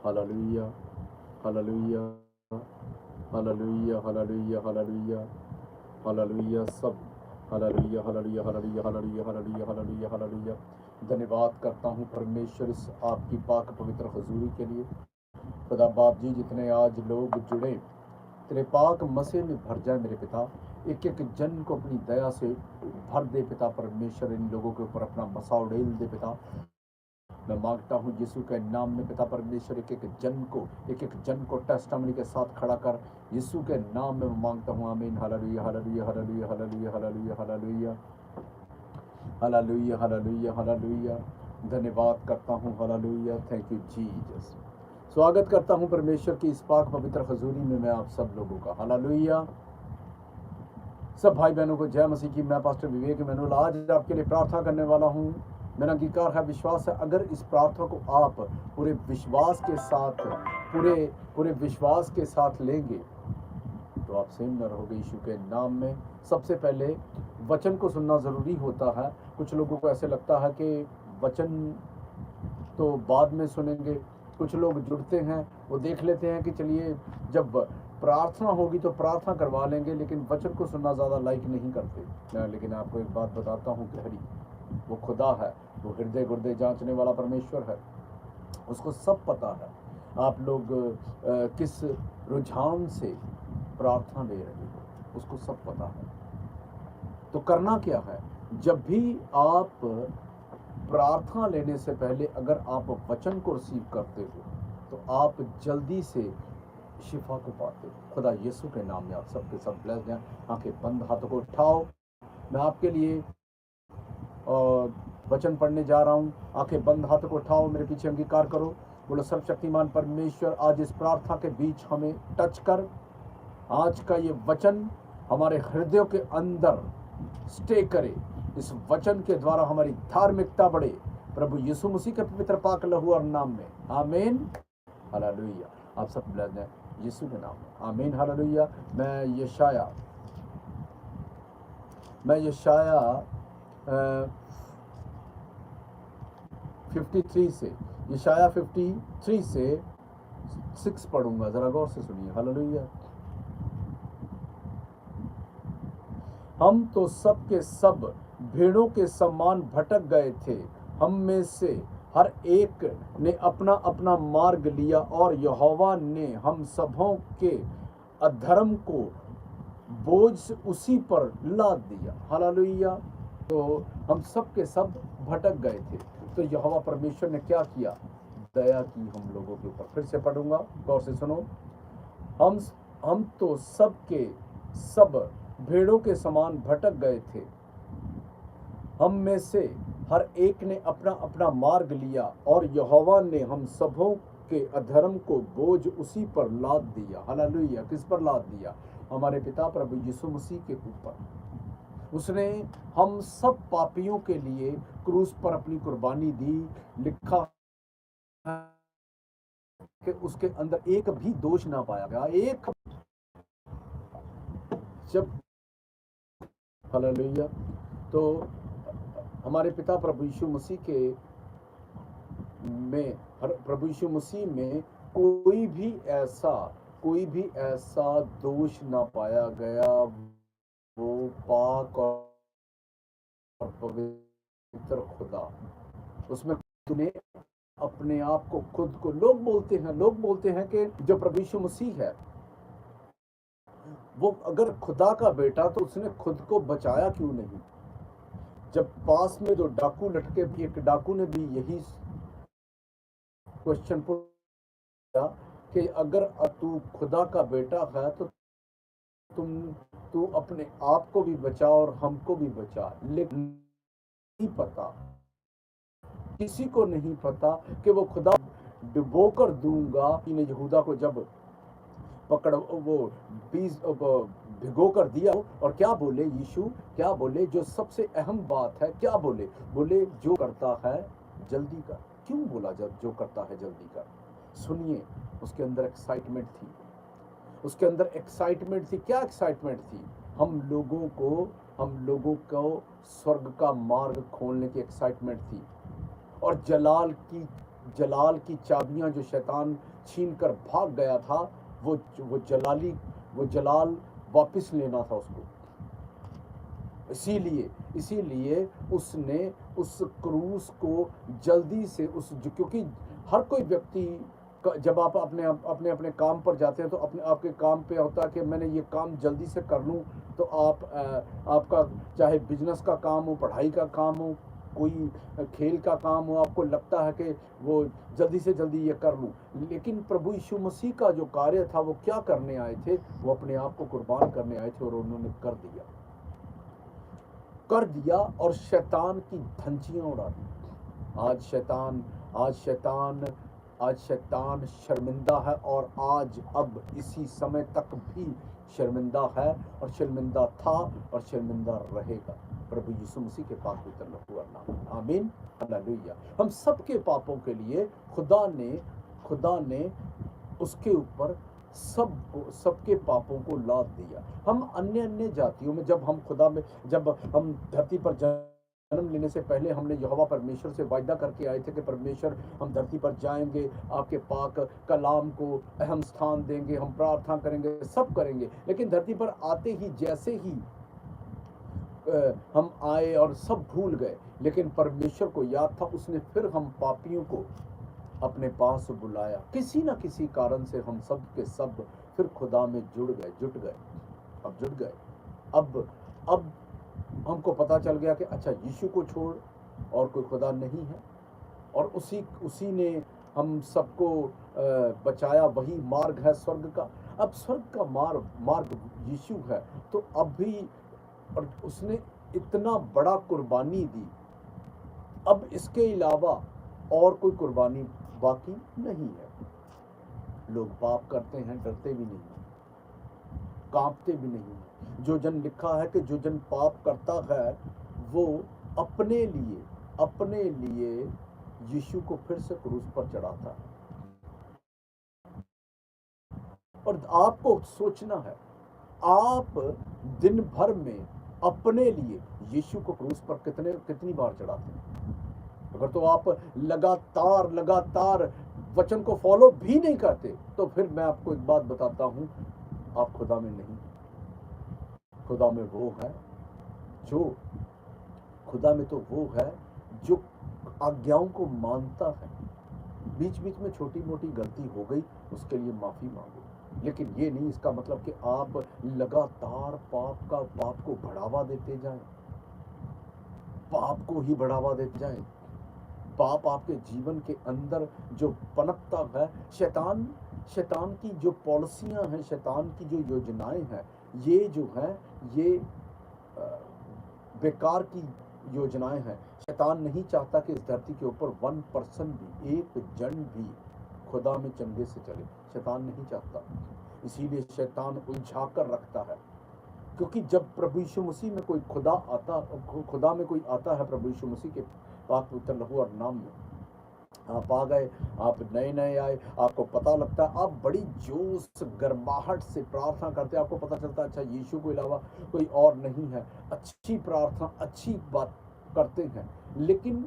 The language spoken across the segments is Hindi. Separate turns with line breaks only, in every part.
Hallelujah, hallelujah, hallelujah, hallelujah, hallelujah, hallelujah. सब hallelujah, hallelujah, hallelujah, hallelujah, hallelujah, hallelujah, hallelujah. धन्यवाद करता हूँ परमेश्वर इस आपकी पाक पवित्र हजूरी के लिए। खुदा बाप जी, जितने आज लोग जुड़े तेरे पाक मसीह में भर जाए मेरे पिता। एक एक जन को अपनी दया से भर दे पिता परमेश्वर। इन लोगों के ऊपर अपना मसा उड़ेल दे पिता। मैं मांगता हूँ यीशु के नाम में पिता परमेश्वर, एक एक जन को टेस्टामनी के साथ खड़ा कर। यीशु के नाम में मैं मांगता हूँ, आमीन। Hallelujah, hallelujah, hallelujah, hallelujah, hallelujah, hallelujah, hallelujah, hallelujah, hallelujah. धन्यवाद करता हूँ, हालेलुया, थैंक यू जीसस। स्वागत करता हूँ परमेश्वर की इस पाक पवित्र हजूरी में मैं आप सब लोगों का। हालेलुया। सब भाई बहनों को जय मसीह की। मैं पास्टर विवेक मैनुअल आज आपके लिए प्रार्थना करने वाला हूँ। मेरा अंगीकार है, विश्वास है, अगर इस प्रार्थना को आप पूरे विश्वास के साथ पूरे विश्वास के साथ लेंगे तो आप सेम न रहोगे यीशु के नाम में। सबसे पहले वचन को सुनना ज़रूरी होता है। कुछ लोगों को ऐसे लगता है कि वचन तो बाद में सुनेंगे। कुछ लोग जुड़ते हैं, वो देख लेते हैं कि चलिए जब प्रार्थना होगी तो प्रार्थना करवा लेंगे, लेकिन वचन को सुनना ज़्यादा लाइक नहीं करते। लेकिन आपको एक बात बताता हूँ गहरी, वो खुदा है, वो हृदय गुर्दे जांचने वाला परमेश्वर है। उसको सब पता है आप लोग किस रुझान से प्रार्थना ले रहे हो, उसको सब पता है। तो करना क्या है, जब भी आप प्रार्थना लेने से पहले अगर आप वचन को रिसीव करते हो तो आप जल्दी से शिफा को पाते हो। खुदा यीशु के नाम में आप सबके सब ब्लेस्ड हैं। आंखें बंद, हाथों को उठाओ। मैं आपके लिए वचन पढ़ने जा रहा हूँ। आंखें बंद, हाथों को उठाओ, मेरे पीछे अंगीकार करो। बोलो, सर्वशक्तिमान परमेश्वर, आज इस प्रार्थना के बीच हमें टच कर। आज का ये वचन हमारे हृदयों के अंदर स्टे करे। इस वचन के द्वारा हमारी धार्मिकता बढ़े, प्रभु यीशु मसीह के पवित्र पाक लहू और नाम में, आमीन। हालेलुया। आप सब ब्लेस्ड हैं यीशु के नाम में, आमीन। हालेलुया। मैं यशाया 53 से यशाया 53 से 6 पढ़ूंगा। जरा गौर से सुनिए। हालेलुया। हम तो सब के सब भेड़ों के समान भटक गए थे, हम में से हर एक ने अपना अपना मार्ग लिया, और यहोवा ने हम सबों के अधर्म को बोझ उसी पर लाद दिया। हालेलुया। तो हम सब के सब भटक गए थे, तो यहोवा परमेश्वर ने क्या किया? दया की हम लोगों के ऊपर। फिर से पढ़ूंगा, गौर से सुनो। हम तो सब के सब भेड़ों के समान भटक गए थे, हम में से हर एक ने अपना अपना मार्ग लिया, और यहोवा ने हम सबों के अधर्म को बोझ उसी पर लाद दिया। हालेलुया। किस पर लाद दिया? हमारे पिता प्रभु यीशु मसीह के ऊपर। उसने हम सब पापियों के लिए क्रूस पर अपनी कुर्बानी दी। लिखा कि उसके अंदर एक भी दोष ना पाया गया, एक जब। हालेलुया। तो हमारे पिता प्रभु यीशु मसीह में कोई भी ऐसा दोष ना पाया गया। वो पाक और पवित्र खुदा, उसमें तूने अपने आप को, खुद को, लोग बोलते हैं कि जो प्रभु यीशु मसीह है वो अगर खुदा का बेटा, तो उसने खुद को बचाया क्यों नहीं? जब पास में दो डाकू लटके, एक डाकू ने भी यही क्वेश्चन पूछा कि अगर तू खुदा का बेटा है तो तू अपने आप को भी बचा और हमको भी बचा। लेकिन नहीं पता, किसी को नहीं पता कि वो खुदा डुबो कर दूंगा। यहूदा को जब पकड़ वो भिगो कर दिया, और क्या बोले यीशु? क्या बोले? जो सबसे अहम बात है, क्या बोले? बोले, जो करता है जल्दी कर। क्यों बोला जब जो करता है जल्दी कर? सुनिए, उसके अंदर एक्साइटमेंट थी। क्या एक्साइटमेंट थी? हम लोगों को स्वर्ग का मार्ग खोलने की एक्साइटमेंट थी, और जलाल की जलाल की चाबियां जो शैतान छीन कर भाग गया था, वो जलाल वापस लेना था उसको। इसीलिए उसने उस क्रूस को जल्दी से क्योंकि हर कोई व्यक्ति जब आप अपने अपने काम पर जाते हैं तो अपने आपके काम पे होता है कि मैंने ये काम जल्दी से कर लूं। तो आपका चाहे बिजनेस का काम हो, पढ़ाई का काम हो, कोई खेल का काम हो, आपको लगता है कि वो जल्दी से जल्दी ये कर लूं। लेकिन प्रभु यीशु मसीह का जो कार्य था, वो क्या करने आए थे? वो अपने आप को कुर्बान करने आए थे और उन्होंने कर दिया और शैतान की धंजियां उड़ा दी। आज शैतान शर्मिंदा है और आज अब इसी समय तक भी शर्मिंदा है और शर्मिंदा था और शर्मिंदा रहेगा। प्रभु यीशु मसीह के पाक पवित्र लहू और नाम, आमीन, हालेलुया। हम सबके पापों के लिए खुदा ने उसके ऊपर सबके पापों को लाद दिया। हम अन्य जातियों में जब हम धरती पर जन्म लेने से पहले हमने यहोवा परमेश्वर से वायदा करके आए थे कि परमेश्वर, हम धरती पर जाएंगे, आपके पाक कलाम को अहम स्थान देंगे, हम प्रार्थना करेंगे, सब करेंगे। लेकिन धरती पर आते ही जैसे ही हम आए और सब भूल गए। लेकिन परमेश्वर को याद था, उसने फिर हम पापियों को अपने पास बुलाया। किसी ना किसी कारण से हम सब के सब फिर खुदा में जुट गए। अब हमको पता चल गया कि अच्छा, यीशु को छोड़ और कोई खुदा नहीं है, और उसी ने हम सबको बचाया। वही मार्ग है स्वर्ग का। अब स्वर्ग का मार्ग यीशु है। तो अब भी, और उसने इतना बड़ा कुर्बानी दी, अब इसके अलावा और कोई कुर्बानी बाकी नहीं है। लोग पाप करते हैं, डरते भी नहीं, कांपते भी नहीं। जो जन लिखा है कि जो जन पाप करता है वो अपने लिए यीशु को फिर से क्रूस पर चढ़ाता है। और आपको सोचना है, आप दिन भर में अपने लिए यीशु को क्रूस पर कितनी बार चढ़ाते हैं? अगर तो आप लगातार वचन को फॉलो भी नहीं करते, तो फिर मैं आपको एक बात बताता हूं, आप खुदा में नहीं। खुदा में वो है जो आज्ञाओं को मानता है। बीच बीच में छोटी मोटी गलती हो गई, उसके लिए माफी मांगो। लेकिन ये नहीं इसका मतलब कि आप लगातार पाप को बढ़ावा देते जाएं, पाप को ही बढ़ावा देते जाएं। पाप आपके जीवन के अंदर जो पनपता है, शैतान की जो पॉलिसियां हैं, शैतान की जो योजनाएं हैं, ये बेकार की योजनाएं हैं। शैतान नहीं चाहता कि इस धरती के ऊपर 1% भी, एक जन भी खुदा में चंगे से चले। शैतान नहीं चाहता, इसीलिए शैतान उलझा कर रखता है। क्योंकि जब प्रभु यीशु मसीह में कोई खुदा में कोई आता है, प्रभु यीशु मसीह के पाक पवित्र लहू और नाम में आप आ गए, आप नए आए, आपको पता लगता है, आप बड़ी जोश गर्माहट से प्रार्थना करते हैं। आपको पता चलता है अच्छा, यीशु के अलावा कोई और नहीं है। अच्छी प्रार्थना, अच्छी बात करते हैं, लेकिन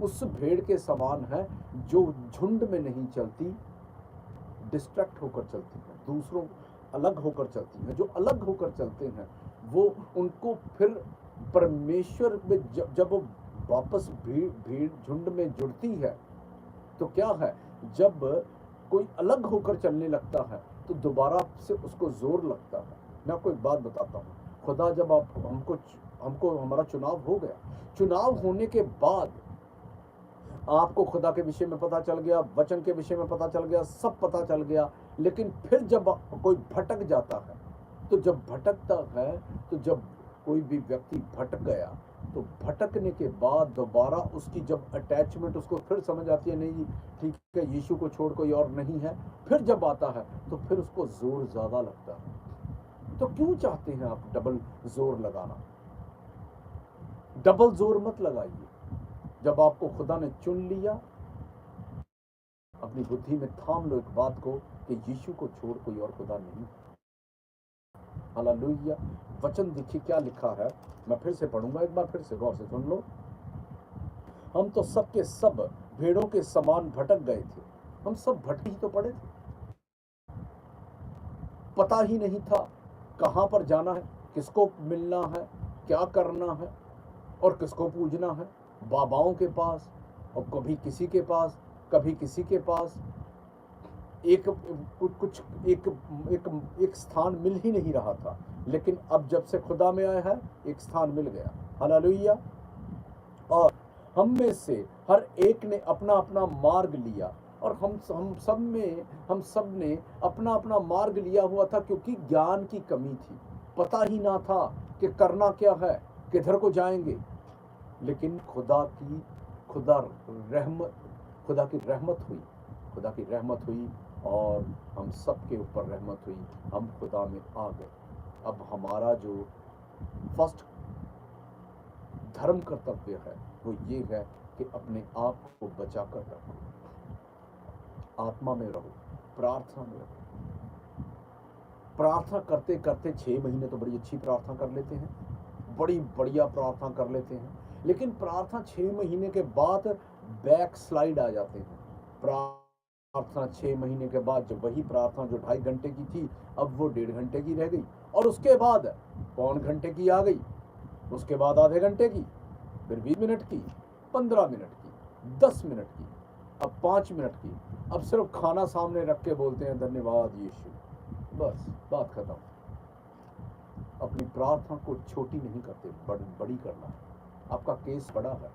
उस भेड़ के समान है जो झुंड में नहीं चलती, डिस्ट्रैक्ट होकर चलती है, दूसरों अलग होकर चलती है। जो अलग होकर चलते हैं वो, उनको फिर परमेश्वर में जब वो वापस भीड़ झुंड में जुड़ती है, तो क्या है, जब कोई अलग होकर चलने लगता है तो दोबारा से उसको जोर लगता है। मैं आपको एक बात बताता हूँ, खुदा जब हमको हमारा चुनाव हो गया, चुनाव होने के बाद आपको खुदा के विषय में पता चल गया, वचन के विषय में पता चल गया, सब पता चल गया। लेकिन फिर जब कोई भटक जाता है, तो जब भटकता है, तो जब कोई भी व्यक्ति भटक गया, तो भटकने के बाद दोबारा उसकी जब अटैचमेंट उसको फिर समझ आती है, नहीं ठीक है, यीशु को छोड़ कोई और नहीं है, फिर जब आता है तो फिर उसको जोर ज्यादा लगता है। तो क्यों चाहते हैं आप डबल जोर लगाना? डबल जोर मत लगाइए। जब आपको खुदा ने चुन लिया, अपनी बुद्धि में थाम लो एक बात को कि यीशु को छोड़ कोई और खुदा नहीं। हालेलुया। वचन देखिए क्या लिखा है, मैं फिर से पढ़ूंगा, एक बार फिर से गौर से सुन लो। हम तो सब के सब भेड़ों के समान भटक गए थे। हम सब भटके ही तो पड़े थे। पता ही नहीं था कहाँ पर जाना है, किसको मिलना है, क्या करना है और किसको पूजना है। बाबाओं के पास और कभी किसी के पास, कभी किसी के पास। एक कुछ एक एक एक स्थान मिल ही नहीं रहा था। लेकिन अब जब से खुदा में आया है, एक स्थान मिल गया। हालेलुया। और हम में से हर एक ने अपना अपना मार्ग लिया, और हम सब ने अपना अपना मार्ग लिया हुआ था, क्योंकि ज्ञान की कमी थी। पता ही ना था कि करना क्या है, किधर को जाएंगे। लेकिन खुदा की रहमत हुई और हम सब के ऊपर रहमत हुई। हम खुदा में आ गए। अब हमारा जो फर्स्ट धर्म कर्तव्य है वो ये है कि अपने आप को बचा कर रखो, आत्मा में रहो, प्रार्थना में रहो। प्रार्थना करते करते 6 महीने तो बड़ी अच्छी प्रार्थना कर लेते हैं, बड़ी बढ़िया प्रार्थना कर लेते हैं, लेकिन प्रार्थना 6 महीने के बाद बैक स्लाइड आ जाते हैं। प्रार्थना 6 महीने के बाद जब वही प्रार्थना जो 2.5 घंटे की थी, अब वो 1.5 घंटे की रह गई, और उसके बाद पौन घंटे की आ गई, उसके बाद आधे घंटे की, फिर 20 मिनट की, 15 मिनट की, 10 मिनट की, अब 5 मिनट की। अब सिर्फ खाना सामने रख के बोलते हैं धन्यवाद यीशु, बस बात खत्म। अपनी प्रार्थना को छोटी नहीं करते, बड़ी करना है। आपका केस बड़ा है,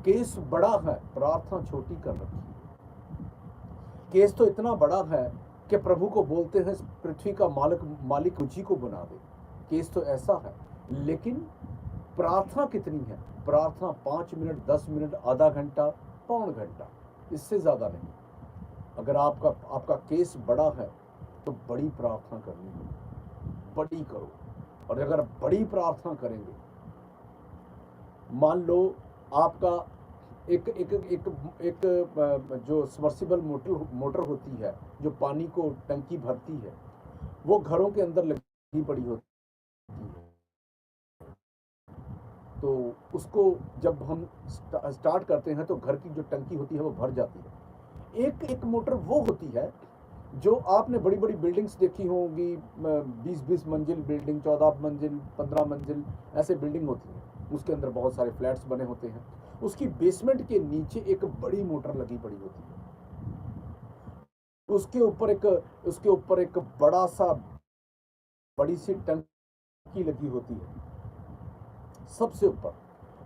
केस बड़ा है, प्रार्थना छोटी कर रखी है। केस तो इतना बड़ा है कि प्रभु को बोलते हैं पृथ्वी का मालिक मुझी को बना दे। केस तो ऐसा है, लेकिन प्रार्थना कितनी है? प्रार्थना 5 मिनट, 10 मिनट, आधा घंटा, पौन घंटा, इससे ज्यादा नहीं। अगर आपका केस बड़ा है तो बड़ी प्रार्थना करनी है, बड़ी करो। और अगर बड़ी प्रार्थना करेंगे, मान लो आपका एक जो सबमर्सिबल मोटर होती है, जो पानी को टंकी भरती है, वो घरों के अंदर लगी पड़ी होती है। तो उसको जब हम स्टार्ट करते हैं तो घर की जो टंकी होती है वो भर जाती है। एक मोटर वो होती है जो आपने बड़ी बड़ी बिल्डिंग्स देखी होंगी, 20-20 मंजिल बिल्डिंग, 14 मंजिल, 15 मंजिल, ऐसे बिल्डिंग होती है। उसके अंदर बहुत सारे फ्लैट्स बने होते हैं। उसकी बेसमेंट के नीचे एक बड़ी मोटर लगी पड़ी होती है। उसके ऊपर एक बड़ी सी टंकी लगी होती है सबसे ऊपर,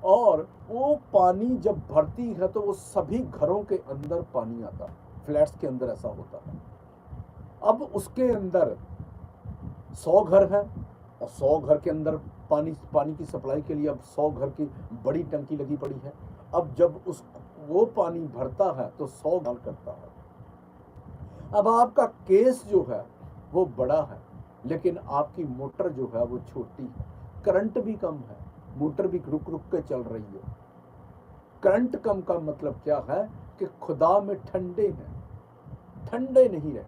और वो पानी जब भरती है तो वो सभी घरों के अंदर पानी आता, फ्लैट्स के अंदर ऐसा होता है। अब उसके अंदर 100 घर है, और 100 घर के अंदर पानी की सप्लाई के लिए अब 100 घर की बड़ी टंकी लगी पड़ी है। अब जब वो पानी भरता है तो 100 गाल करता है। अब आपका केस जो है वो बड़ा है, लेकिन आपकी मोटर जो है वो छोटी है। करंट भी कम है, मोटर भी रुक रुक के चल रही है। करंट कम का मतलब क्या है कि खुदा में ठंडे हैं, ठंडे नहीं रहे,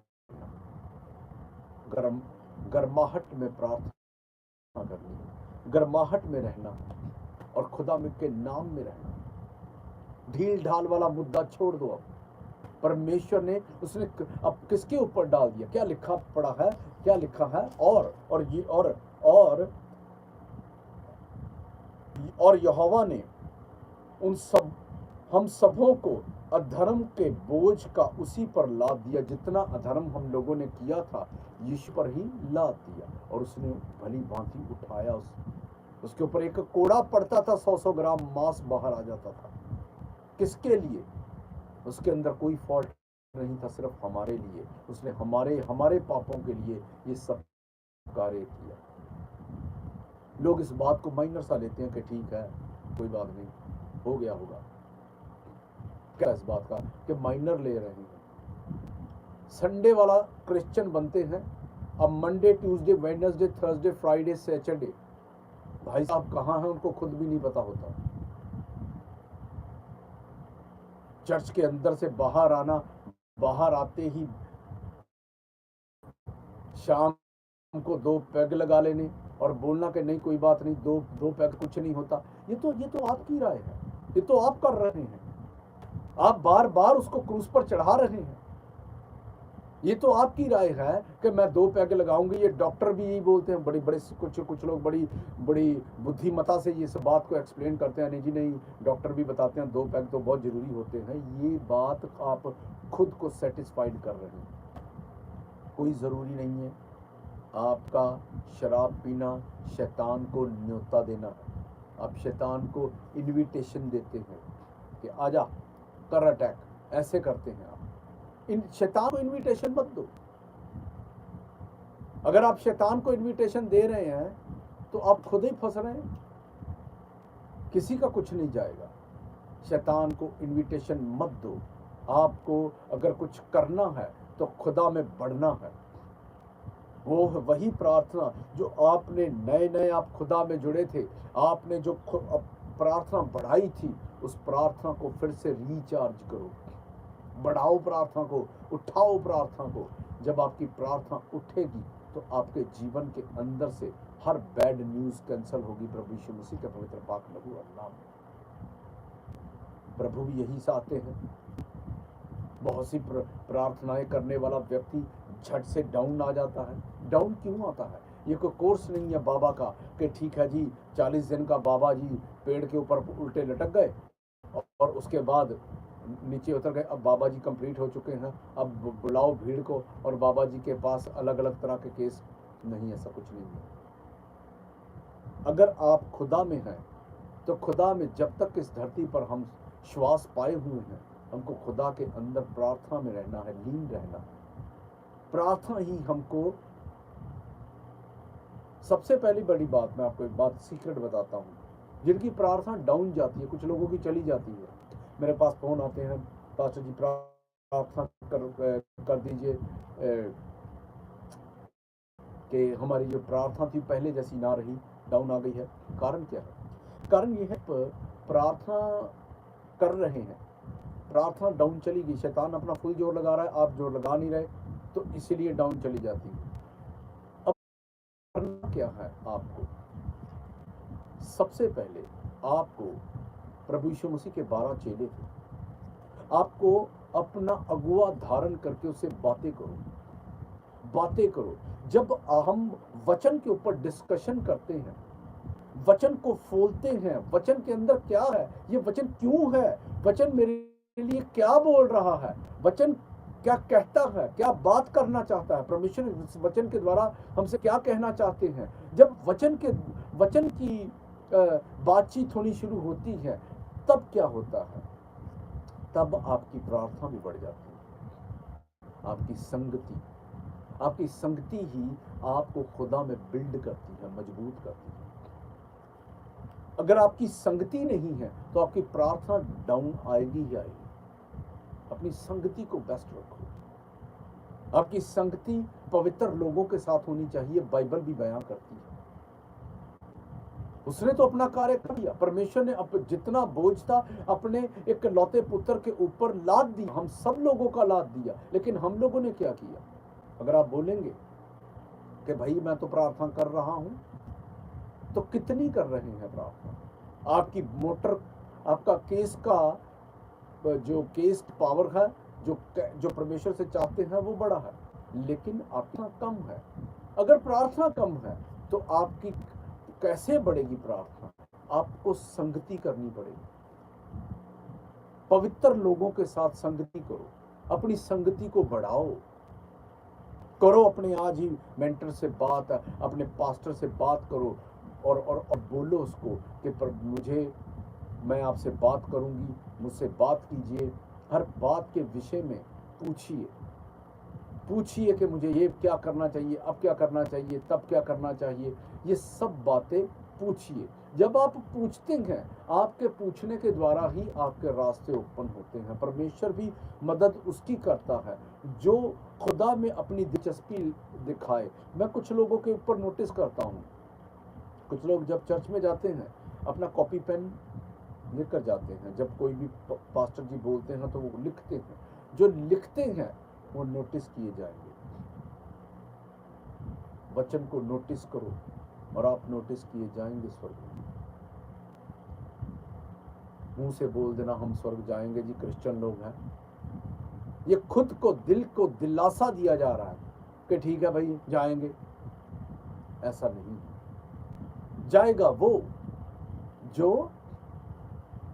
गर्माहट में प्रार्थना करनी है, गर्माहट में रहना और खुदा के नाम में रहना। ढील ढाल वाला मुद्दा छोड़ दो। अब परमेश्वर ने उसने अब किसके ऊपर डाल दिया? क्या लिखा पड़ा है, क्या लिखा है? और यहोवा ने हम सबों को अधर्म के बोझ का उसी पर लाद दिया, जितना अधर्म हम लोगों ने किया था यीशु पर ही लाद दिया, और उसने भली भांति उठाया। उसके ऊपर एक कोड़ा पड़ता था, 100-100 ग्राम मांस बाहर आ जाता था। किसके लिए? उसके अंदर कोई फॉल्ट नहीं था, सिर्फ हमारे लिए। उसने हमारे पापों के लिए ये सब कार्य किया। लोग इस बात को माइनर सा लेते हैं कि ठीक है, कोई बात नहीं, हो गया होगा। क्या इस बात का कि माइनर ले रहे हैं? संडे वाला क्रिश्चियन बनते हैं, अब Monday, Tuesday, Wednesday, Thursday, Friday, Saturday, भाई साहब कहाँ हैं उनको खुद भी नहीं पता होता। चर्च के अंदर से बाहर आना, बाहर आते ही शाम को 2 पैग लगा लेने और बोलना कि नहीं कोई बात नहीं, 2 पैग कुछ नहीं होता। ये तो आपकी राय है, ये तो आप कर रहे हैं। आप बार बार उसको क्रूस पर चढ़ा रहे हैं। ये तो आपकी राय है कि मैं 2 पैग लगाऊंगी। ये डॉक्टर भी यही बोलते हैं, बड़ी बड़े कुछ लोग बड़ी बड़ी बुद्धिमता से इस बात को एक्सप्लेन करते हैं, नहीं जी नहीं, डॉक्टर भी बताते हैं 2 पैग तो बहुत जरूरी होते हैं। ये बात आप खुद को सेटिस्फाइड कर रहे हैं, कोई जरूरी नहीं है। आपका शराब पीना शैतान को न्योता देना है। आप शैतान को इनविटेशन देते हैं कि आजा कर अटैक, ऐसे करते हैं आप। इन शैतान को इनविटेशन मत दो। अगर आप शैतान को इनविटेशन दे रहे हैं तो आप खुद ही फंस रहे हैं, किसी का कुछ नहीं जाएगा। शैतान को इनविटेशन मत दो। आपको अगर कुछ करना है तो खुदा में बढ़ना है। वो वही प्रार्थना जो आपने नए नए आप खुदा में जुड़े थे, आपने जो प्रार्थना बढ़ाई थी, उस प्रार्थना को फिर से रिचार्ज करो, बढ़ाओ प्रार्थना को, उठाओ प्रार्थना को। जब आपकी प्रार्थना उठेगी तो आपके जीवन के अंदर से हर बैड न्यूज कैंसिल होगी। प्रभु यीशु मसीह के पवित्र पाक लहू और नाम। प्रभु भी यही चाहते हैं। बहुत सी प्रार्थनाएं करने वाला व्यक्ति झट से डाउन आ जाता है। डाउन क्यों आता है? ये कोई कोर्स नहीं है बाबा का कि ठीक है जी 40 दिन का बाबा जी पेड़ के ऊपर उल्टे लटक गए और उसके बाद नीचे उतर गए, अब बाबा जी कंप्लीट हो चुके हैं, अब बुलाओ भीड़ को और बाबा जी के पास अलग अलग तरह के केस। नहीं, ऐसा कुछ नहीं है। अगर आप खुदा में हैं तो खुदा में जब तक इस धरती पर हम श्वास पाए हुए हैं, हमको खुदा के अंदर प्रार्थना में रहना है, लीन रहना है। प्रार्थना ही हमको सबसे पहली बड़ी बात। मैं आपको एक बात सीक्रेट बताता हूँ, जिनकी प्रार्थना डाउन जाती है, कुछ लोगों की चली जाती है, मेरे पास फोन आते हैं, पास्टर जी प्रार्थना कर दीजिए कि हमारी जो प्रार्थना थी पहले जैसी ना रही, डाउन आ गई है। कारण क्या है? कारण ये है प्रार्थना कर रहे हैं, प्रार्थना डाउन चली गई, शैतान अपना फुल जोर लगा रहा है, आप जोर लगा नहीं रहे, तो इसीलिए डाउन चली जाती है। अब करना क्या है आपको? सबसे पहले आपको प्रभु यीशु मसीह के 12 चेले थे, आपको अपना अगुआ धारण करके उससे बातें करो। जब हम वचन के ऊपर डिस्कशन करते हैं, वचन को फोलते हैं, वचन के अंदर क्या है, ये वचन क्यों है, वचन मेरे लिए क्या बोल रहा है, वचन क्या कहता है, क्या बात करना चाहता है, परमेश्वर वचन के द्वारा हमसे क्या कहना चाहते हैं। जब वचन की बातचीत होनी शुरू होती है, तब क्या होता है? तब आपकी प्रार्थना भी बढ़ जाती है। आपकी संगति ही आपको खुदा में बिल्ड करती है, मजबूत करती है। अगर आपकी संगति नहीं है तो आपकी प्रार्थना डाउन आएगी ही आएगी। अपनी संगति को बेस्ट रखो। आपकी संगति पवित्र लोगों के साथ होनी चाहिए। बाइबल भी बयान करती है, उसने तो अपना कार्य कर दिया। परमेश्वर ने जितना बोझ था अपने एक लौते पुत्र के ऊपर लाद दिया, हम सब लोगों का लाद दिया। लेकिन हम लोगों ने क्या किया? अगर आप बोलेंगे कि भाई मैं तो प्रार्थना कर रहा हूं, तो कितनी कर रहे हैं प्रार्थना? आपकी मोटर, आपका केस का जो केस पावर है, जो परमेश्वर से चाहते हैं वो बड़ा है, लेकिन आपका कम है। अगर प्रार्थना कम है तो आपकी कैसे बढ़ेगी प्रार्थना? आपको संगति करनी पड़ेगी। पवित्र लोगों के साथ संगति करो, अपनी संगति को बढ़ाओ करो। अपने आज ही मेंटर से बात, अपने पास्टर से बात करो और बोलो उसको कि मैं आपसे बात करूंगी, मुझसे बात कीजिए। हर बात के विषय में पूछिए कि मुझे ये क्या करना चाहिए, अब क्या करना चाहिए, तब क्या करना चाहिए। ये सब बातें पूछिए। जब आप पूछते हैं, आपके पूछने के द्वारा ही आपके रास्ते ओपन होते हैं। परमेश्वर भी मदद उसकी करता है जो खुदा में अपनी दिलचस्पी दिखाए। मैं कुछ लोगों के ऊपर नोटिस करता हूँ, कुछ लोग जब चर्च में जाते हैं अपना कॉपी पेन लेकर जाते हैं, जब कोई भी पास्टर जी बोलते हैं तो वो लिखते हैं। जो लिखते हैं वो नोटिस किए जाएंगे। वचन को नोटिस करो और आप नोटिस किए जाएंगे स्वर्ग में। मुंह से बोल देना हम स्वर्ग जाएंगे जी, क्रिश्चियन लोग हैं। ये खुद को, दिल को दिलासा दिया जा रहा है कि ठीक है भाई जाएंगे। ऐसा नहीं। जाएगा वो जो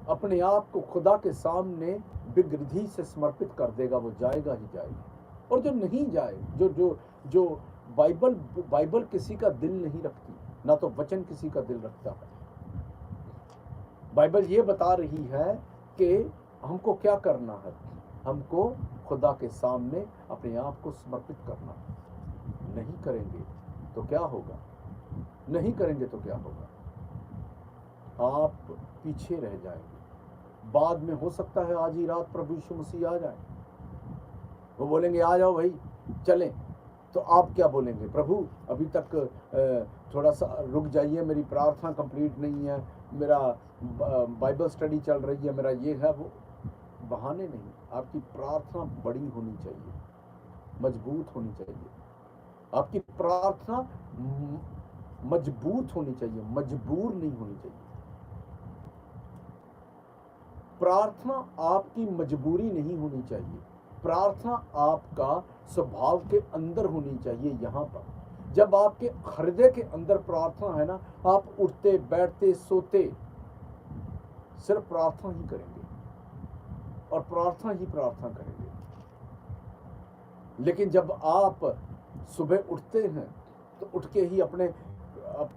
अपने आप को खुदा के सामने विगृधि से समर्पित कर देगा, वो जाएगा ही जाएगा। और जो नहीं जाए, जो जो जो बाइबल किसी का दिल नहीं रखती, ना तो वचन किसी का दिल रखता है। बाइबल ये बता रही है कि हमको क्या करना है, हमको खुदा के सामने अपने आप को समर्पित करना है। नहीं करेंगे तो क्या होगा, नहीं करेंगे तो क्या होगा, आप पीछे रह जाएंगे। बाद में हो सकता है आज ही रात प्रभु यीशु मसीह आ जाए, वो बोलेंगे आ जाओ भाई चलें, तो आप क्या बोलेंगे, प्रभु अभी तक थोड़ा सा रुक जाइए, मेरी प्रार्थना कंप्लीट नहीं है, मेरा बाइबल स्टडी चल रही है, मेरा ये है वो। बहाने नहीं, आपकी प्रार्थना बड़ी होनी चाहिए, मजबूत होनी चाहिए। आपकी प्रार्थना मजबूत होनी चाहिए, मजबूर नहीं होनी चाहिए। प्रार्थना आपकी मजबूरी नहीं होनी चाहिए, प्रार्थना आपका स्वभाव के अंदर होनी चाहिए। यहाँ पर जब आपके हृदय के अंदर प्रार्थना है ना, आप उठते बैठते सोते सिर्फ प्रार्थना ही करेंगे और प्रार्थना ही प्रार्थना करेंगे। लेकिन जब आप सुबह उठते हैं तो उठ के ही अपने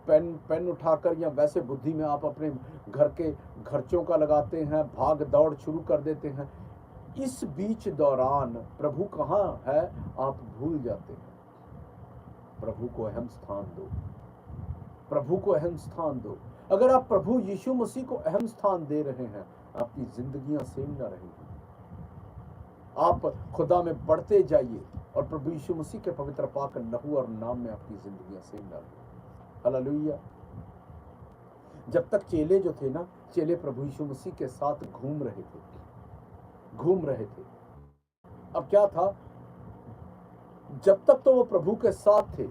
पेन उठाकर या वैसे बुद्धि में आप अपने घर के खर्चों का लगाते हैं, भाग दौड़ शुरू कर देते हैं। इस बीच दौरान प्रभु कहाँ है आप भूल जाते हैं। प्रभु को अहम स्थान दो, प्रभु को अहम स्थान दो। अगर आप प्रभु यीशु मसीह को अहम स्थान दे रहे हैं, आपकी जिंदगियां सेम न रहेंगी। आप खुदा में बढ़ते जाइए और प्रभु यीशु मसीह के पवित्र पाक लहू और नाम में आपकी जिंदगियां सेम न रहेंगी। हालेलुया। जब तक चेले जो थे ना, चेले प्रभु यीशु मसीह के साथ घूम रहे थे। अब क्या था, जब तक तो वो प्रभु के साथ थे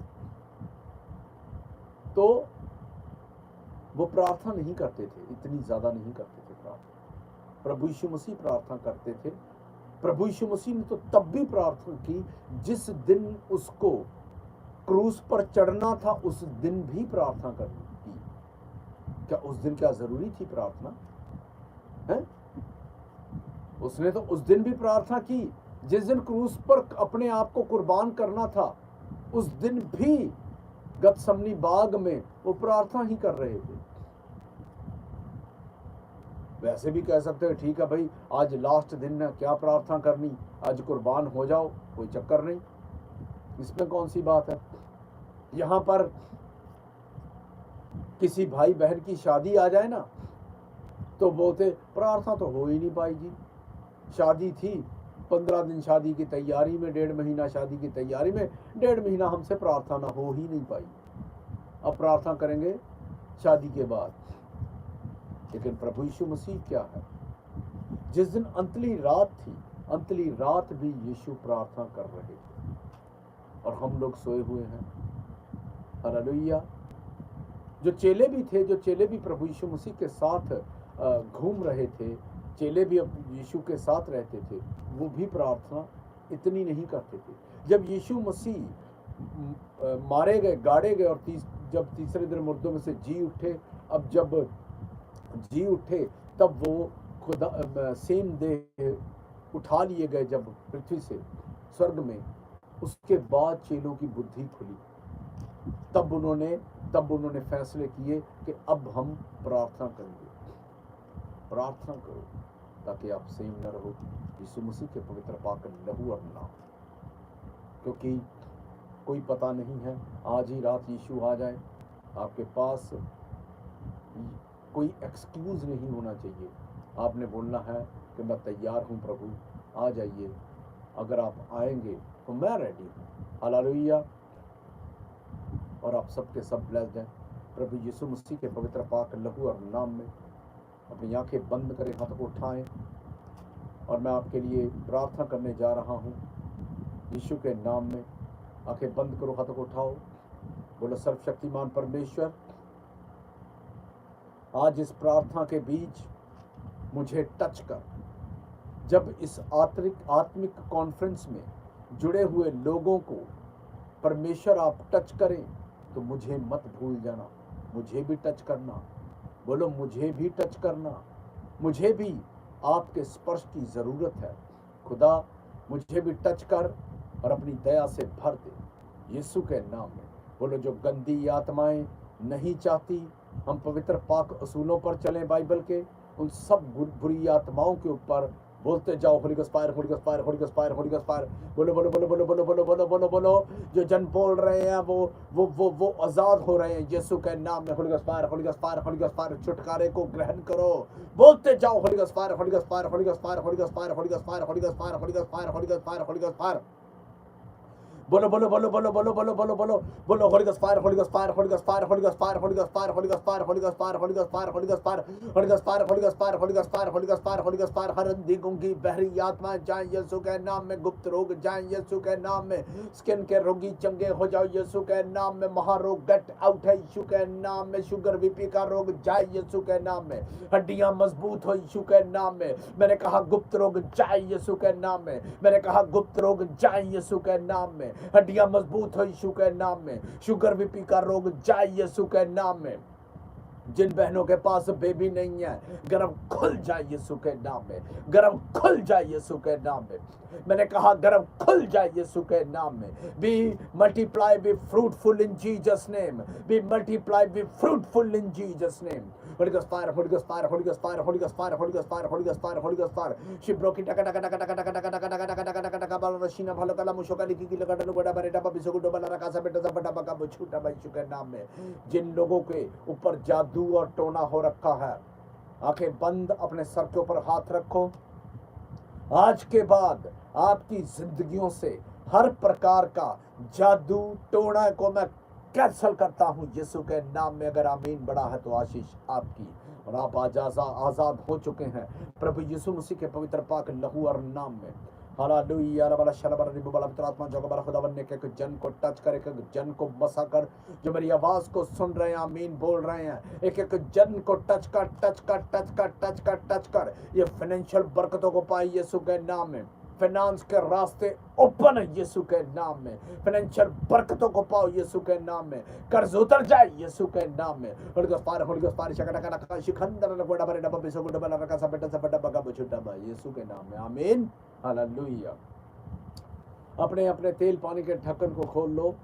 तो वो प्रार्थना नहीं करते थे, इतनी ज्यादा नहीं करते थे प्रार्थना। प्रभु यीशु मसीह प्रार्थना करते थे। प्रभु यीशु मसीह ने तो तब भी प्रार्थना की जिस दिन उसको क्रूस पर चढ़ना था, उस दिन भी प्रार्थना करनी की। क्या उस दिन क्या जरूरी थी प्रार्थना है? उसने तो उस दिन भी प्रार्थना की, जिस दिन क्रूस पर अपने आप को कुर्बान करना था, उस दिन भी गतसमनी बाग में वो प्रार्थना ही कर रहे थे। वैसे भी कह सकते हैं ठीक है भाई आज लास्ट दिन है, क्या प्रार्थना करनी, आज कुर्बान हो जाओ, कोई चक्कर नहीं, इसमें कौन सी बात है। यहां पर किसी भाई बहन की शादी आ जाए ना तो बोलते प्रार्थना तो हो ही नहीं पाई जी, शादी थी 15 दिन शादी की तैयारी में, 1.5 महीना शादी की तैयारी में, 1.5 महीना हमसे प्रार्थना हो ही नहीं पाई। अब प्रार्थना करेंगे शादी के बाद। लेकिन प्रभु यीशु मसीह क्या है, जिस दिन अंतली रात थी, अंतली रात भी यीशु प्रार्थना कर रहे थे और हम लोग सोए हुए हैं। हालेलुया। जो चेले भी थे, जो चेले भी प्रभु यीशु मसीह के साथ घूम रहे थे, चेले भी यीशु के साथ रहते थे, वो भी प्रार्थना इतनी नहीं करते थे। जब यीशु मसीह मारे गए, गाड़े गए और जब तीसरे दिन मुर्दों में से जी उठे, अब जब जी उठे तब वो खुदा सेम देह उठा लिए गए जब पृथ्वी से स्वर्ग में, उसके बाद चेलों की बुद्धि खुली। तब उन्होंने फैसले किए कि अब हम प्रार्थना करेंगे। प्रार्थना करो ताकि आप सेम न रहो यीशु मसीह के पवित्र पाक लहू और नाम, क्योंकि कोई पता नहीं है, आज ही रात यीशु आ जाए। आपके पास कोई एक्सक्यूज नहीं होना चाहिए। आपने बोलना है कि मैं तैयार हूं प्रभु, आ जाइए। अगर आप आएंगे तो मैं रेडी हूं। हालेलुया। और आप सबके सब ब्लेस्ड हैं प्रभु यीशु मसीह के पवित्र पाक लहू और नाम में। अपनी आंखें बंद करें, हाथ को उठाएं और मैं आपके लिए प्रार्थना करने जा रहा हूं यीशु के नाम में। आंखें बंद करो, हाथ को उठाओ, बोलो सर्वशक्तिमान परमेश्वर, आज इस प्रार्थना के बीच मुझे टच कर। जब इस आत्मिक कॉन्फ्रेंस में जुड़े हुए लोगों को परमेश्वर आप टच करें तो मुझे मत भूल जाना, मुझे भी टच करना। बोलो मुझे भी टच करना, मुझे भी आपके स्पर्श की जरूरत है। खुदा मुझे भी टच कर और अपनी दया से भर दे यीशु के नाम में। बोलो जो गंदी आत्माएं नहीं चाहती हम पवित्र पाक असूलों पर चलें बाइबल के, उन सब बुरी आत्माओं के ऊपर बोलते जाओ Holi ghost fire, holy ghost fire, holy ghost fire, holy ghost fire. बोलो बोलो बोलो बोलो बोलो बोलो बोलो बोलो बोलो। जो जन बोल रहे हैं वो आजाद हो रहे हैं यीशु के नाम में। Holy ghost fire, holy ghost fire, holy ghost fire. छुटकारे को ग्रहण करो, बोलते जाओ Holi ghost fire, holy ghost fire, holy ghost fire, holy ghost fire, holy ghost fire, holy ghost fire, holy ghost fire, holy ghost fire, holy ghost fire. बोलो बोलो बोलो बोलो बोलो बोलो बोलो बोलो बोलो Holi ghost fire, holy ghost fire, holy ghost fire, holy ghost fire, holy ghost fire, holy ghost fire, holy ghost fire, holy ghost fire, holy ghost fire, holy ghost fire, holy ghost fire, holy ghost fire, holy ghost fire, holy ghost fire. हर अंधी गूंगी बहरी आत्मा जाएं यीशु के नाम में। गुप्त रोग जाएं यीशु के नाम में। स्किन के रोगी चंगे हो जाओ यीशु के नाम में। महारोग गेट आउट है यीशु के नाम में। शुगर बीपी का रोग जाए यीशु के नाम में। हड्डियां मजबूत हो यीशु के नाम में। मैंने कहा गुप्त रोग जाए यीशु के नाम में। मैंने कहा गुप्त रोग जाए यीशु के नाम में। हड्डियां मजबूत हो यीशु के नाम में। शुगर बीपी का रोग जाए यीशु के नाम में। जिन बहनों के पास बेबी नहीं है गर्भ खुल जाए यीशु के नाम में। गर्भ खुल जाए यीशु के नाम में। मैंने कहा गर्भ खुल जाए यीशु के नाम में। Be multiply, be fruitful in Jesus name. Be multiply, be fruitful in Jesus name. Holy Ghost fire, Holy Ghost fire, Holy Ghost fire, Holy Ghost fire, Holy Ghost fire, Holy Ghost fire, Holy Ghost fire. Shibroki taka taka taka taka taka taka taka taka taka taka taka bala rashina bhalo kala mushoka liki की लगाटा लोगों डबा रेटा बिसो को डबल रखा सब बेटा सब बटा बका बछूटा बाईशु के नाम में। जिन लोगों के ऊपर जादू और टोना हो रखा है, आंखें बंद, अपने सर के ऊपर हाथ रखो। आज के बाद आपकी जिंदगियों से हर प्रकार का जादू टोना को मैं कैंसल करता हूं यीशु के नाम में। अगर आमीन बड़ा है तो आशीष आपकी, और आप आजाद हो चुके हैं प्रभु यीशु मसीह के पवित्र पाक लहू और नाम में। हालेलुया। रबला शरबर रिबु बला पवित्र आत्मा जो बड़ा खुदावन ने एक जन को टच कर, एक जन को बसा कर, जो मेरी आवाज को सुन रहे हैं आमीन बोल रहे हैं, एक एक जन को टच कर, टच कर, टच कर, टच कर, टच कर। ये फाइनेंशियल बरकतों को पाए यीशु के नाम में। फाइनेंस के रास्ते ओपन है यीशु के नाम में। फाइनेंशियल बरकतों को पाओ यीशु के नाम में। कर्ज उतर जाए यीशु के नाम में। Holy ghost fire, holy ghost fire, शकटा का रखा शिखंदर लगोड़ा बरे डब्बा बिसो को डब्बा रखा सब बेटा सब बड़ा बगा बछुटा बा यीशु के नाम में आमीन। हालेलुया। अपने अपने तेल पानी के ढक्कन को खोल लो,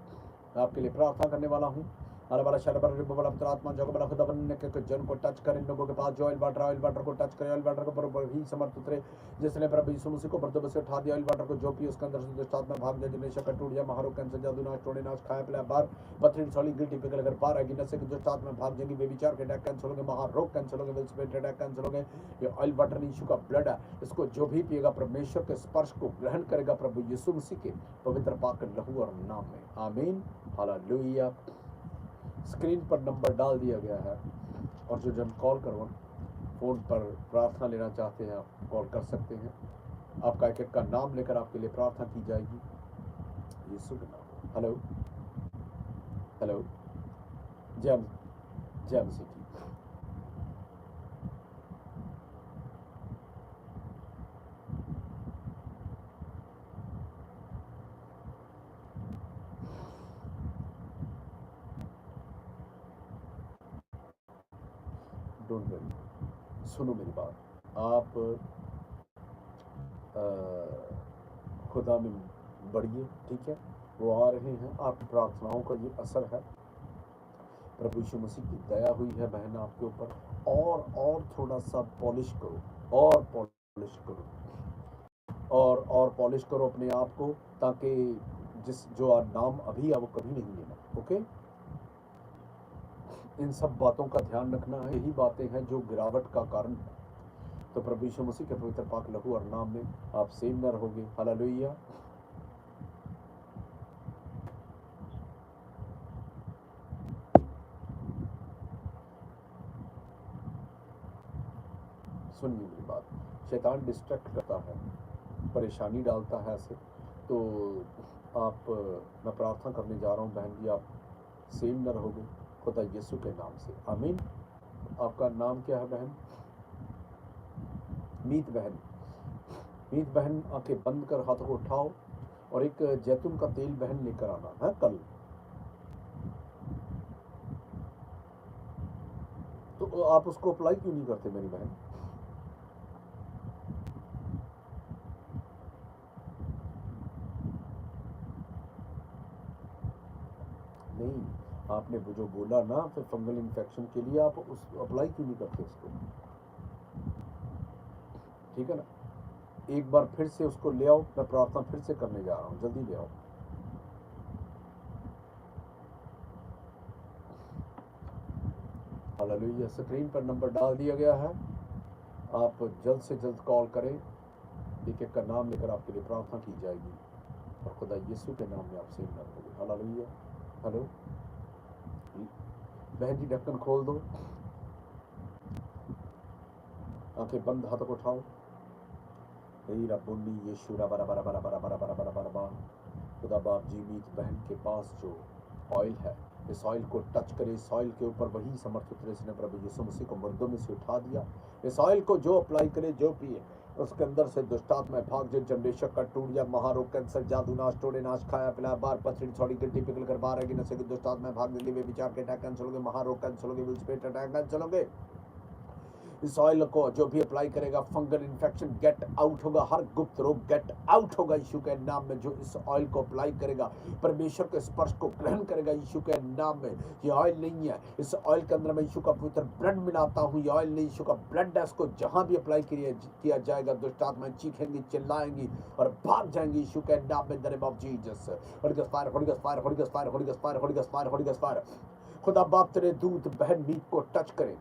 आपके लिए प्रार्थना करने वाला हूँ। बड़ा शरबर रिबो बड़ा पवित्र आत्मा जो बड़ा खुदा बनने के जन को टच करें, लोगों के पास जो ऑयल वाटर को टच करें, ऑयल वाटर को पर ही समर्थ उतरे, जिसने प्रभु यीशु मसीह को बर्तन से उठा दिया। ऑयल वाटर को जो पी उसके अंदर से दुष्ट आत्मा भाग जाए, जिन्हें शक्कर टूट जाए, महारोग कैंसर जादू नाश टोड़े नाश खाया पिलाया बार पथरी सॉलिड गिल्टी पिघल अगर बार आएगी नशे की दुष्ट आत्मा भाग जाएंगी, बेविचार के अटैक कैंसिल होंगे, महारोग कैंसिल होंगे, विल स्पिरिट अटैक कैंसिल होंगे। ये ऑयल वाटर यीशु का ब्लड है, इसको जो भी पिएगा परमेश्वर के स्पर्श को ग्रहण करेगा प्रभु यीशु मसीह के पवित्र पाक लहू और नाम में आमीन। हालेलुया। स्क्रीन पर नंबर डाल दिया गया है, और जो जन कॉल करो फोन पर प्रार्थना लेना चाहते हैं आप कॉल कर सकते हैं। आपका एक एक का नाम लेकर आपके लिए प्रार्थना की जाएगी यीशु के नाम। हेलो हेलो, जय मसीह की। डोंट वरी, सुनो मेरी बात। आप खुदा में बढ़िए, ठीक है, वो आ रहे हैं। आपकी प्रार्थनाओं का ये असर है, प्रभु यीशु मसीह की दया हुई है बहन आपके ऊपर। और थोड़ा सा पॉलिश करो, और पॉलिश करो, और पॉलिश करो अपने आप को, ताकि जिस जो नाम अभी है वो कभी नहीं लेना। ओके, इन सब बातों का ध्यान रखना है। यही बातें हैं जो गिरावट का कारण है। तो प्रभु यीशु मसीह के पवित्र पाक लहू और नाम में आप सेम न रहोगे। हालेलुया। सुनिए मेरी बात, शैतान डिस्ट्रैक्ट करता है, परेशानी डालता है ऐसे। तो आप, मैं प्रार्थना करने जा रहा हूँ बहन जी, आप सेम न रहोगे खुदा यीशु के नाम से आमीन। आपका नाम क्या है बहन? मीत बहन, मीत बहन आंखें बंद कर हाथों को उठाओ और एक जैतून का तेल बहन लेकर आना है कल। तो आप उसको अप्लाई क्यों नहीं करते मेरी बहन? नहीं, आपने वो जो बोला ना फिर फंगल इन्फेक्शन के लिए, आप उस अप्लाई क्यों नहीं करते उसको? ठीक है ना, एक बार फिर से उसको ले आओ, मैं प्रार्थना फिर से करने जा रहा हूँ, जल्दी ले आओ। हालेलुया। स्क्रीन पर नंबर डाल दिया गया है, आप जल्द से जल्द कॉल करें, एक एक का नाम लेकर आपके लिए प्रार्थना की जाएगी और खुदा यीशु के नाम में आपसे मदद होगी। हालेलुया। हेलो बहन जी, ढक्कन खोल दो, आंखें बंद, हाथों को उठाओ। रबुन्नी यीशु रा बरा बरा बरा बरा बरा बरा बरा बरा बरा। खुदा बाप जी, मीत बहन के पास जो ऑयल है, इस ऑयल को टच करे, इस ऑयल के ऊपर वही समर्थ उतरे जिसने प्रभु यीशु मसीह को मुर्दों में से उठा दिया। इस ऑयल को जो अप्लाई करे, जो पिए, उसके अंदर से दुष्टात्मा भाग जाए। जनरेशन का टूटिया, महारोग, कैंसर, जादू नाश, टोड़े नाश, खाया पिलाया, बार पथरी छोड़ी, गिट्टी पिघल कर बाहर आएगी, नशे की दुष्टात्मा भाग देगी, वे विचार के अटैक कैंसिल होंगे, महारोग कैंसिल होंगे, विस्फेट अटैक कैंसिल होंगे। इस ऑयल को जो भी अप्लाई करेगा, फंगल इन्फेक्शन गेट आउट होगा, हर गुप्त रोग गेट आउट होगा यीशु के नाम में। जो इस ऑयल को अप्लाई करेगा, परमेश्वर के स्पर्श को ग्रहण करेगा यीशु के नाम में। ये ऑयल नहीं है, इस ऑयल के अंदर मैं यीशु का पवित्र ब्लड मिलाता हूँ। ये ऑयल नहीं, यीशु का ब्लड है, इसको जहां भी अप्लाई किया जाएगा, दुष्टात्माएं चीखेंगी, चिल्लाएंगी और भाग जाएंगी यीशु के नाम में। In the name of Jesus. Holy ghost fire, holy ghost fire, holy ghost fire, holy ghost fire, holy ghost fire, holy ghost fire. खुदा बाप तेरे दूत बहन मीत को टच करें,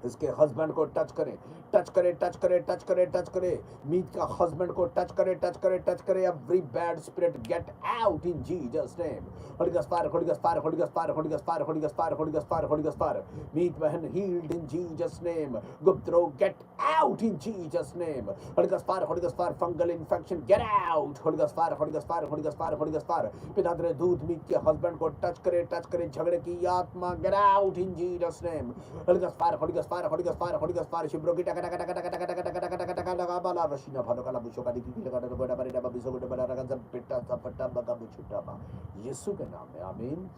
इसके हस्बैंड को टच करें, टच करे, टच करे, टच करे, टच करे। मीत का हस्बैंड को टच करे, टच करे, टच करे। Every bad spirit get out in Jesus name. Holy ghost fire, holy ghost fire, holy ghost fire, holy ghost fire, holy ghost fire, holy ghost fire, holy ghost fire. Meet बहन हील्ड इन जीसस नेम। गुप्त रोग get out in Jesus name. Holy ghost fire, holy ghost fire. Fungal infection get out. Holy ghost fire, holy ghost fire, holy ghost fire, holy ghost fire. पिता तेरे दूत मीत के हस्बैंड को टच करे, टच करे। झगड़े की आत्मा get out in Jesus name. Holy ghost fire, holy ghost fire, holy ghost fire, holy ghost fire. शिब्रो की टका टका टका टका टका टका टका टका टका लगा बाला रशीना भालो कला बुशो का दिखी लगा तो बड़ा बड़ा बड़ा बिसो को बड़ा रगा सब पिट्टा सब पट्टा बगा बुछुटा बा यीशु के नाम में आमीन।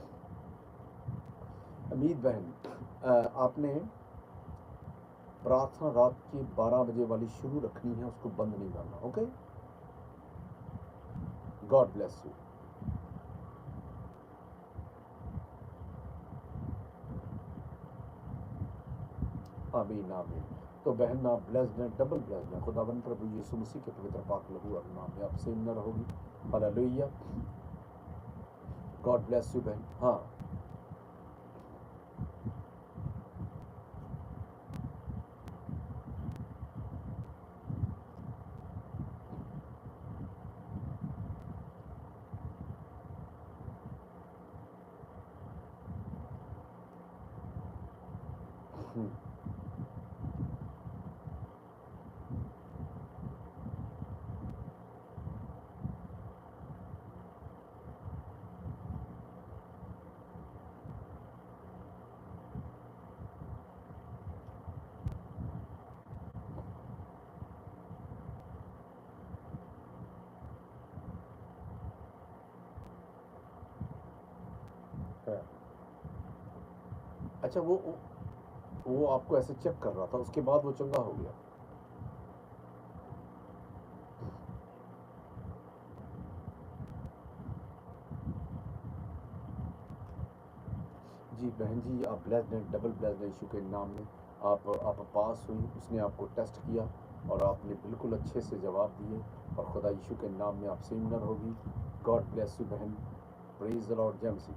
अमीद बहन, आपने प्रार्थना रात की 12 बजे वाली शुरू रखनी है, उसको बंद नहीं करना। Okay, God bless you. आमीन आमीन। तो बहन आप ब्लेस्ड हैं, डबल ब्लेस्ड हैं। खुदावंद प्रभु यीशु मसीह के पवित्र पाक लहू और नाम में आपसे न होगी। हालेलुया, गॉड ब्लेस यू बहन। हाँ, अच्छा, वो आपको ऐसे चेक कर रहा था, उसके बाद वो चंगा हो गया। जी बहन जी, आप ब्लेस्ड हैं, डबल ब्लेस्ड हैं यीशु के नाम में। आप पास हुई, उसने आपको टेस्ट किया और आपने बिल्कुल अच्छे से जवाब दिए और खुदा यीशु के नाम में आपसे इम्न होगी। गॉड ब्लेस यू बहन, प्रेज द लॉर्ड। जय मसीह।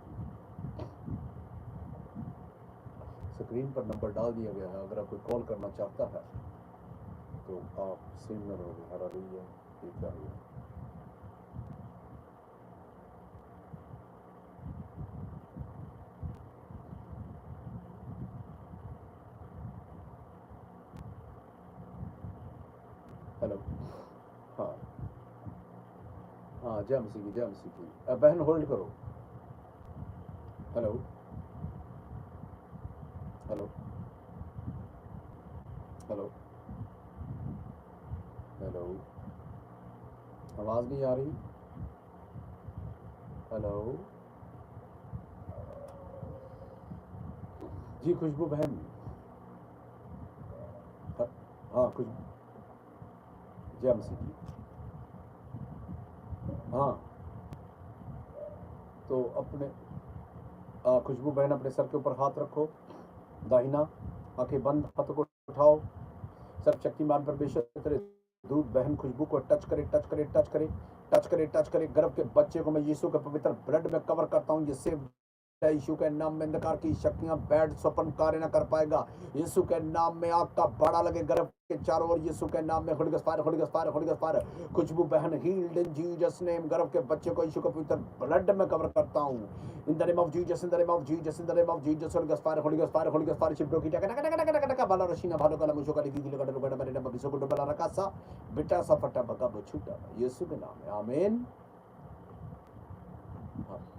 स्क्रीन पर नंबर डाल दिया गया है, अगर आप कोई कॉल करना चाहता है तो आप सिग्नल हो गए। हालेलुया, ये क्या हुआ? हेलो, हाँ हाँ, जय मसीह की, जय मसीह की। बहन होल्ड करो। हेलो हेलो हेलो, आवाज नहीं आ रही? हेलो जी, खुशबू बहन। हाँ खुशबू, जय मसीह जी। हाँ, तो अपने खुशबू बहन अपने सर के ऊपर हाथ रखो, दाहिना, आंखें बंद, हाथों को उठाओ। सर्वशक्तिमान परमेश्वर तेरे दूध बहन खुशबू को टच करे, टच करे, टच करे, टच करे, टच करे। गर्भ के बच्चे को मैं यीशु के पवित्र ब्लड में कवर करता हूँ। जिससे यीशु के नाम में अंधकार की शक्तियां बैड स्वप्न कार्य न कर पाएगा। यीशु के नाम में आग का बड़ा लगे गर्भ के चारों ओर। यीशु के नाम में holy ghost fire, holy ghost fire, holy ghost fire. Khushboo बहन हील्ड इन जीसस नेम। गर्भ के बच्चे को यीशु के पवित्र ब्लड में कवर करता हूं। In the name of Jesus, in the name of Jesus, in the name of Jesus. Holy ghost fire, holy ghost fire, holy ghost fire. चिपड़ो की टका टका टका टका टका बाला रशीना भालो कला मुशो का लिखी लगा लगा मेरे नबी सो गुड बला रखा सा बेटा सा फटा बका बछूटा। यीशु के नाम में amen.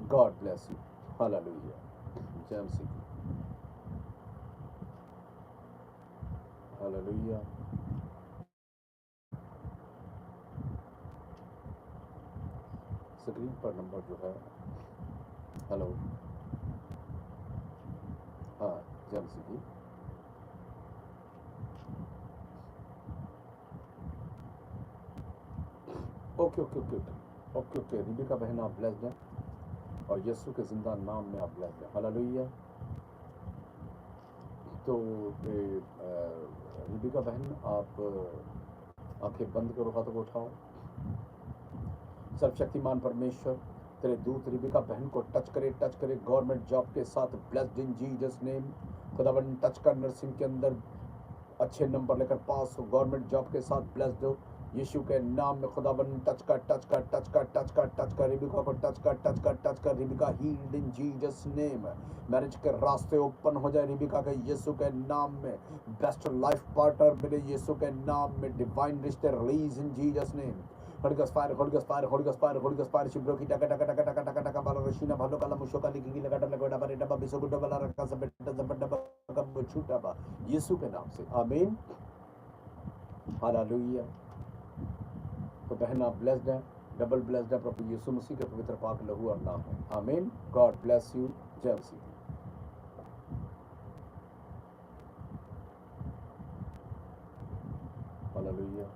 God bless you. Hallelujah. जय मसीह। हालेलुया। स्क्रीन पर नंबर जो है, हेलो, हाँ जय मसीह जी। Okay okay okay okay okay. Ribika बहन आप ब्लेस्ड हैं और यीशु के जिंदा नाम में आप ब्लेस्ड हैं। हालेलुया। तो रिबिका बहन आप आंखें बंद करो, हाथों को उठाओ। सर्वशक्तिमान परमेश्वर तेरे दूत रिबिका बहन को टच करे, टच करे। गवर्नमेंट जॉब के साथ ब्लेस्ड इन जीसस नेम। खुदावन टच कर, नर्सिंग के अंदर अच्छे नंबर लेकर पास हो। गवर्नमेंट जॉब के साथ ब्लेस्ड हो यीशु के नाम में। खुदावन टच कर, टच कर, टच कर, टच कर, टच कर। रिबिका को टच कर, टच कर, टच कर। Rebekah heeled in Jesus name. Marriage के रास्ते ओपन हो जाए रिबिका के यीशु के नाम में। बेस्ट लाइफ पार्टनर मिले यीशु के नाम में। डिवाइन रिश्ते release in Jesus name. Holy ghost fire, holy ghost fire, holy ghost fire, holy ghost fire. शिब्रो की टका टका टका टका टका टका बाला रशीना भालो कला मुशो का लिखी लगा लगा डबा रे डबा बिसो गुड बाला रखा सब डबा का छूटा बा यीशु के नाम से आमीन। हालेलुया। तो बहन आप ब्लेस्ड हैं, डबल ब्लेस्ड है प्रभु यीशु मसीह के पवित्र पाक लहू और नाम है। आमीन। God bless you. जय मसीह। हालेलुया।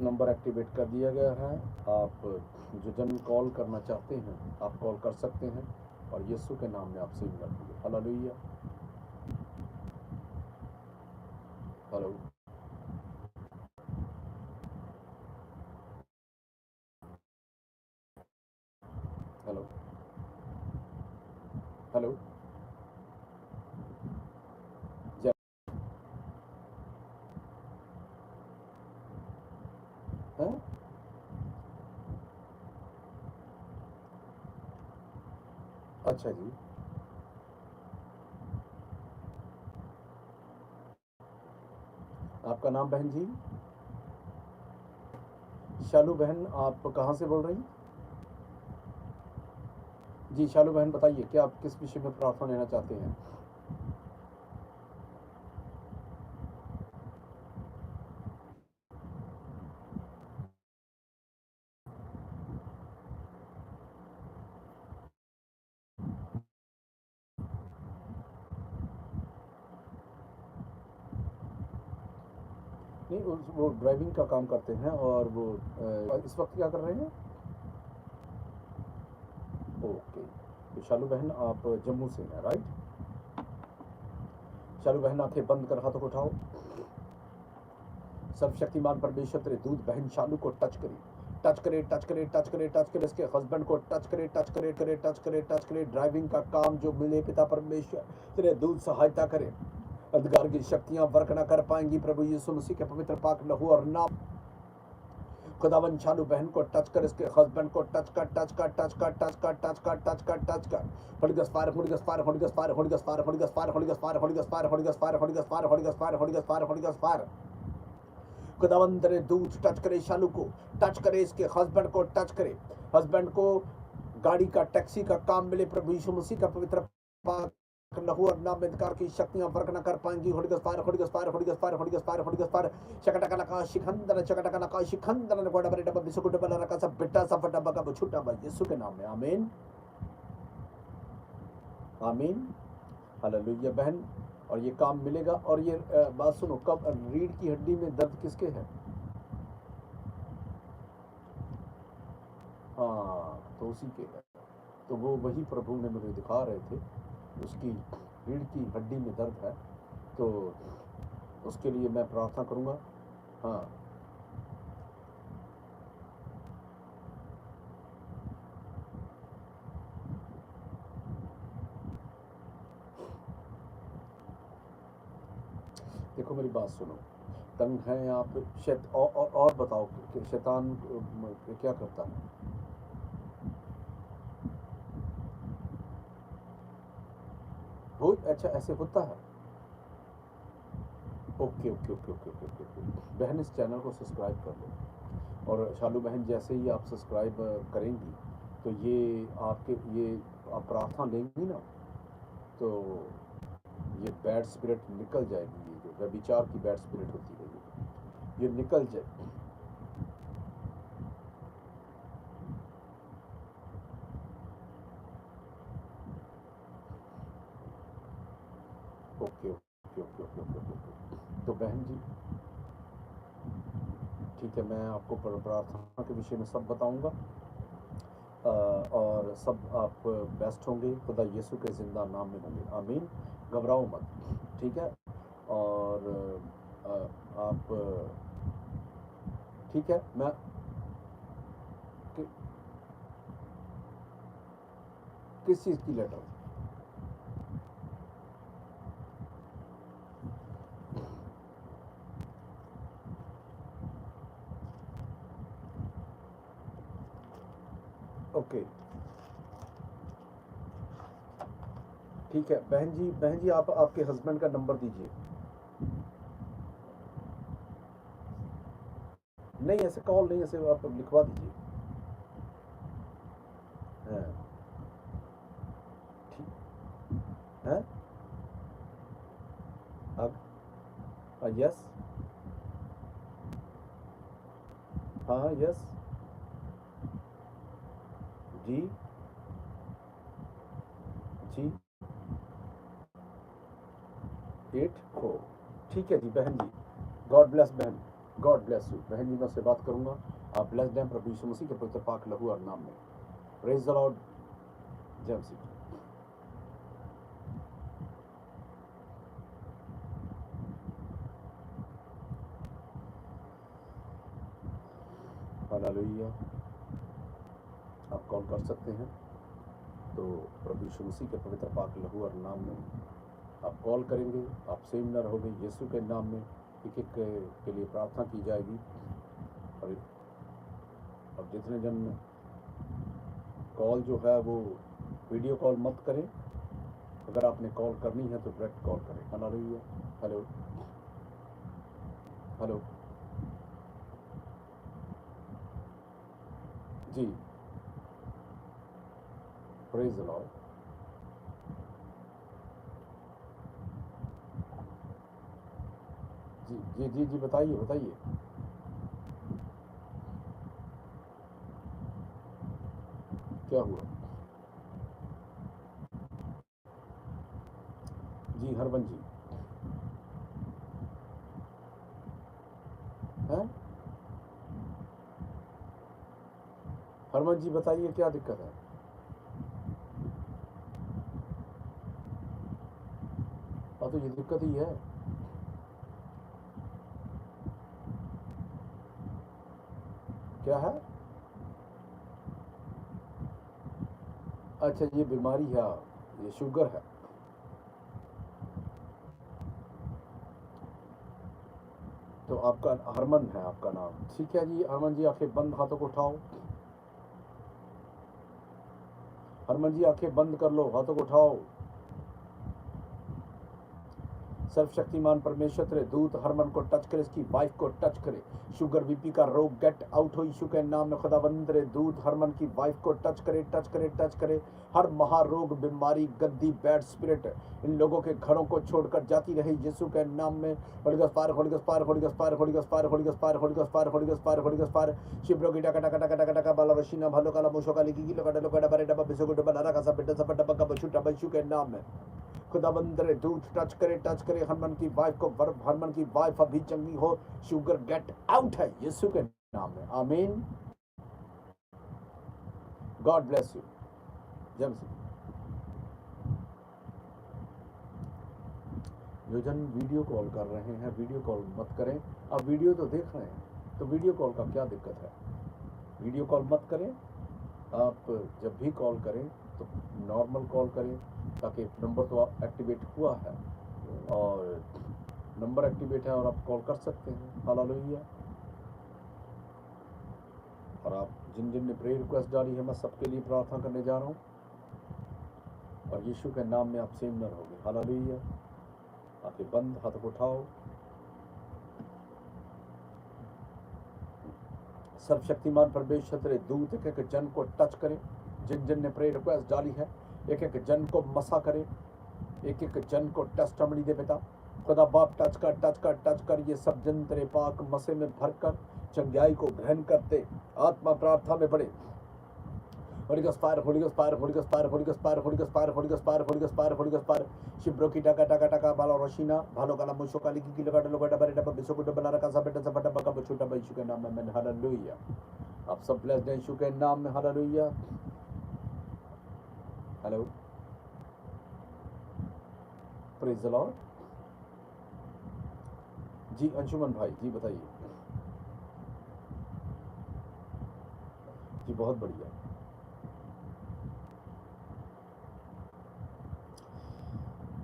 नंबर एक्टिवेट कर दिया गया है। आप जो जन कॉल करना चाहते हैं आप कॉल कर सकते हैं और यीशु के नाम में आप सेव कर दीजिए। हालेलुया। Hello hello hello. जय। हैं? अच्छा जी। आपका नाम बहन जी? शालू बहन आप कहाँ से बोल रही हैं? जी शालू बहन बताइए कि आप किस विषय में प्रार्थना लेना चाहते हैं? नहीं वो ड्राइविंग का काम करते हैं और वो इस वक्त क्या कर रहे हैं? ओके। तो शालू बहन आप जम्मू से हैं राइट? शालू बहन आंखें बंद कर हाथों को उठाओ। सर्वशक्तिमान परमेश्वर तेरे दूध बहन शालू को टच करे, टच करे, टच करे, टच करे, टच करे। इसके हस्बैंड को टच करे, टच करे, करे, टच करे, टच करे। ड्राइविंग का काम जो मिले पिता परमेश्वर तेरे दूध सहायता करे। अंधकार की शक्तियां वर्क न कर पाएंगी प्रभु यीशु मसीह के पवित्र पाक लहू और नाम। खुदावन शालू बहन को टच कर, इसके हस्बैंड को टच कर, टच कर, टच कर, टच कर, टच कर, टच कर, टच कर। Holi ghost fire, holy ghost fire, holy ghost fire, holy ghost fire, holy ghost fire, holy ghost fire, holy ghost fire, holy ghost fire, holy ghost fire, holy ghost fire, holy ghost fire, holy ghost fire. खुदावन तेरे दूध टच करे शालू को, टच करे, इसके हस्बैंड को टच करे। हस्बैंड को गाड़ी का टैक्सी का काम मिले प्रभु यीशु मसीह का पवित्र पाक लहू और नाम में अंधकार की शक्तियां वर्क न कर पाएंगी। Holy ghost fire, holy ghost fire, holy ghost fire, holy ghost fire, holy ghost fire. शकटकलका शिखंदन, शकटकलका शिखंदन ने गोड़ा बरे डब्बा बिस्कुट डब्बा रखा सब बेटा सब डब्बा का छुट्टा बा यीशु के नाम में। आमीन आमीन हालेलुया। बहन, और ये काम मिलेगा। और ये बात सुनो, कब रीढ़ की हड्डी में दर्द किसके है? हाँ, तो उसी के है। तो वो वही प्रभु ने मुझे दिखा रहे थे, उसकी रीढ़ की हड्डी में दर्द है, तो उसके लिए मैं प्रार्थना करूँगा। हाँ, देखो मेरी बात सुनो, तंग हैं आप और बताओ कि शैतान क्या करता है? वो अच्छा ऐसे होता है। Okay okay okay okay okay okay okay. बहन, इस चैनल को सब्सक्राइब कर लो। और शालू बहन, जैसे ही आप सब्सक्राइब करेंगी तो ये आपके ये आप प्रार्थना लेंगी ना, तो ये बैड स्पिरिट निकल जाएगी। ये जो व्यभिचार की बैड स्पिरिट होती है ये निकल जाए। Okay okay okay okay okay okay. तो बहन जी ठीक है, मैं आपको प्रार्थना के विषय में सब बताऊंगा, और सब आप बेस्ट होंगे, खुदा यीशु के ज़िंदा नाम में होंगे। आमीन। घबराओ मत, ठीक है। और आप ठीक है। मैं कि, किस चीज़ की लेटर? ओके ठीक है। बहन जी आप आपके हस्बैंड का नंबर दीजिए। नहीं, ऐसे कॉल नहीं, ऐसे आप लिखवा दीजिए। हाँ, ठीक है। यस, हाँ यस, जी जी 84। ठीक है जी बहन जी, गॉड ब्लेस बहन, गॉड ब्लेस यू बहन जी। मैं उससे बात करूंगा। आप ब्लेस्ड हैं प्रभु यीशु मसीह के पवित्र पाक लहू और नाम में। Praise the Lord. जय मसीह। हालेलुया। आप कॉल कर सकते हैं, तो प्रभु यीशु मसीह के पवित्र पाक लहू और नाम में आप कॉल करेंगे, आप सेव न रहोगे। यीशु के नाम में एक एक के लिए प्रार्थना की जाएगी। और अब जितने जन कॉल जो है वो वीडियो कॉल मत करें। अगर आपने कॉल करनी है तो डायरेक्ट कॉल करें। हालेलुया। हेलो हेलो जी, प्रेज द लॉर्ड। जी जी जी जी, बताइए बताइए। क्या हुआ? जी हरबन जी हैं? हरमन जी बताइए क्या दिक्कत है? हाँ, तो ये दिक्कत ही है। क्या है? अच्छा, ये बीमारी है, ये शुगर है। तो आपका हरमन है आपका नाम? ठीक है जी हरमन जी, आंखें बंद, हाथों को उठाओ। हरमन जी आंखें बंद कर लो, हाथों को उठाओ। सर्वशक्तिमान परमेश्वर तेरे दूत हरमन को टच करे, इसकी वाइफ को टच करे, शुगर बीपी का रोग गेट आउट हो यीशु के नाम में। खुदावंद तेरे दूत हरमन की वाइफ को टच करे, टच करे, टच करे। हर महारोग, बीमारी, गद्दी, बैड स्पिरिट इन लोगों के घरों को छोड़कर जाती रहे यीशु के नाम में। Holy ghost fire, holy ghost fire, holy ghost fire, holy ghost fire, holy ghost fire, holy ghost fire, holy ghost fire, holy ghost fire. शिब्रो की टका टका टका टका टका बाला रशीना भालो काला मुशो काली की लगा डलो डबा डबा बिसो को डबा नारा का सब बेटा सब डबा का बछुटा यीशु के नाम में। खुदावंद तेरे दूत टच करे हरमन की वाइफ को। हरमन की वाइफ अभी चंगी हो, शुगर गेट आउट है यीशु के नाम में। आमीन। God bless you. जय मसीह। जो जन वीडियो कॉल कर रहे हैं, वीडियो कॉल मत करें। आप वीडियो तो देख रहे हैं, तो वीडियो कॉल का क्या दिक्कत है? वीडियो कॉल मत करें। आप जब भी कॉल करें तो नॉर्मल कॉल करें, ताकि नंबर तो आप एक्टिवेट हुआ है और नंबर एक्टिवेट है और आप कॉल कर सकते हैं। हालेलुया। और आप जिन जिन ने प्रेयर रिक्वेस्ट डाली है, मैं सबके लिए प्रार्थना करने जा रहा हूँ और यीशु के नाम में आप सेमनर होंगे। हालेलुया। आंखें बंद, हाथ को उठाओ। सर्वशक्तिमान परमेश्वर तेरे दूत एक एक जन को टच करे। जिन जिन ने प्रेयर रिक्वेस्ट डाली है, एक एक जन को मसा करे, एक एक जन को टेस्टिमनी दे पिता। खुदा बाप टच कर ये सब जन तेरे पाक मसे में भरकर चंगाई को ग्रहण करते आत्मा प्रार्थना में बढ़े। Holy ghost fire, holy ghost fire, holy ghost fire, holy ghost fire, holy ghost fire, holy ghost fire, holy ghost fire, holy ghost fire. शिब्रो की टका टका टका बाला रोशिना भालो काला मुशो काली की लगा डलो डबा डबा बिसो को डबा का सब बेटा सब डबा का छोटा यीशु के नाम में। हालेलुया। आप सब ब्लेस्ड हैं यीशु के नाम में। Hallelujah. Hello, praise the lord. जी अंशुमन भाई, जी बताइए। जी बहुत बढ़िया।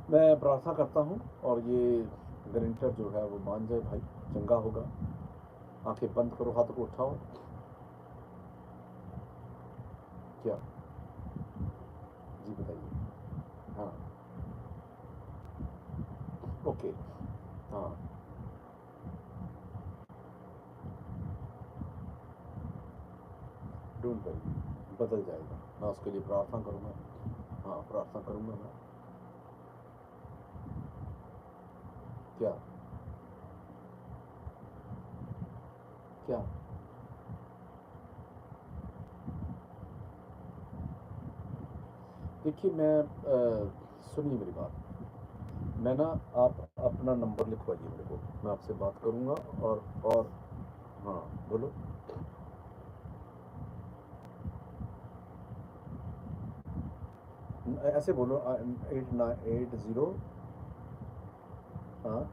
मैं प्रार्थना करता हूँ और ये ग्रेंटर जो है वो मान जाए भाई, चंगा होगा। आंखें बंद करो, हाथ को उठाओ। क्या? जी बताइए। हाँ, ओके। हाँ, डोंट वरी, बदल जाएगा। मैं उसके लिए प्रार्थना करूँगा। हाँ, प्रार्थना करूँगा मैं। क्या क्या? देखिए, मैं सुनिए मेरी बात। मैं ना, आप अपना नंबर लिखवाइए मेरे को, मैं आपसे बात करूँगा। और हाँ बोलो। ऐसे बोलो 8980। हाँ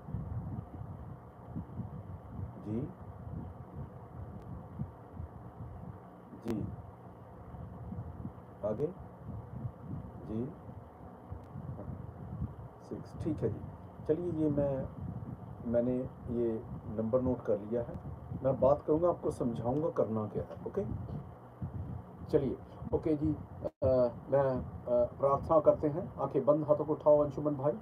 जी जी, आगे जी 6। ठीक है जी। चलिए, ये मैंने ये नंबर नोट कर लिया है। मैं बात करूँगा, आपको समझाऊंगा करना क्या है। ओके, चलिए। ओके जी। मैं प्रार्थना करते हैं। आंखें बंद, हाथों को उठाओ अंशुमन भाई।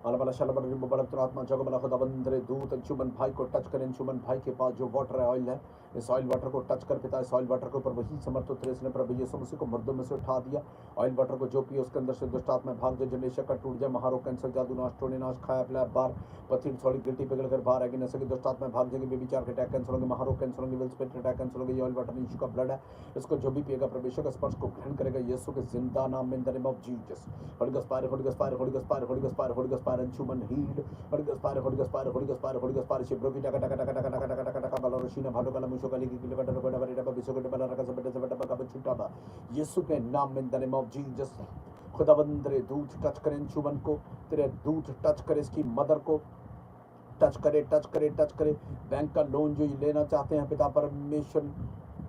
आत्मा जगमला खुदाबंद तेरे दूत अंशुमन भाई को टच करें। अंशुमन भाई के पास जो वाटर है, ऑयल है, इस ऑयल वाटर को टच कर पिता। इस ऑयल वाटर के ऊपर वही समर्थ तेरे ने प्रभु यीशु मसीह को मर्दों में से उठा दिया। ऑयल वाटर को जो पिए उसके अंदर से दुष्ट आत्मा भाग जाए, जनरेशन का टूट जाए, महारोग, कैंसर, जादू, नाश, टोने नाश, खाया पिलाया बार, पथरी सॉलिड गिल्टी पिघल कर बाहर आएगी। नशे की दुष्ट आत्मा भाग जाएगी। बेबीचार के अटैक कैंसर होंगे, महारोग कैंसर होंगे, विल स्पिरिट अटैक कैंसर होंगे। ये ऑयल वाटर यीशु का ब्लड है, इसको जो भी पिएगा प्रभु का स्पर्श को ग्रहण करेगा यीशु के जिंदा नाम में, in the name of Jesus. Holy ghost fire, holy ghost fire, holy ghost fire, holy ghost fire, holy ghost fire. Anshuman healed. Holy ghost fire, holy ghost fire, holy ghost fire, holy ghost fire. शिब्रो की टका टका टका टका टका टका टका टका बाला रशीना भालो काला मुशो काली की लगा डलो डबा डबा बिसो को डबा रका सब डबा का छुटा बा यीशु के नाम में, in the name of Jesus. खुदाबंद तेरे दूत टच करें अंशुमन को, तेरे दूत टच करे इसकी मदर को, टच करे, टच करे, टच करे। बैंक का लोन जो ये लेना चाहते हैं पिता परमेश्वर,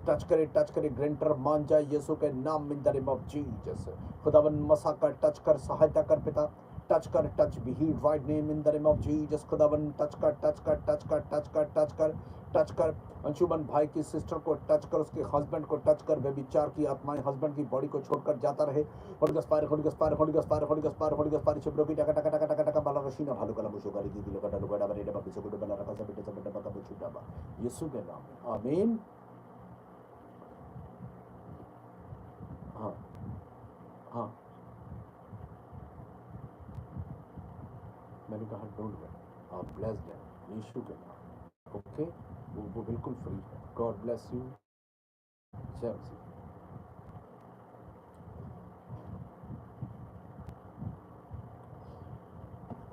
टच करे, टच करे। ग्रेंटर मान जाए यीशु के नाम में, in the name of Jesus. खुदाबंद मसा कर, टच कर, सहायता कर पिता। टच कर, touch be healed write name in the name of Jesus. खुदावन टच कर, टच कर, टच कर, टच कर, टच कर, टच कर। अंशुमन भाई की सिस्टर को टच कर, उसके हस्बैंड को टच कर। व्यभिचार की आत्माएं हस्बैंड की बॉडी को छोड़कर जाता रहे। Holy ghost fire, holy ghost fire, holy ghost fire, holy ghost fire, holy ghost fire. शिब्रो की टका टका टका टका टका बाला रशीना भालू कला मुशो गाली दी दिलो कटा लुगाड़ा बरेडा बाकी से गुड बना रखा सब बेटा सब बेटा का बुछुटा बा यीशु के नाम में आमीन। हाँ हाँ, मैंने कहा डोंट वरी, आप ब्लेस्ड हैं यीशु के नाम। ओके, वो बिल्कुल फ्री है। God bless you. जय मसीह।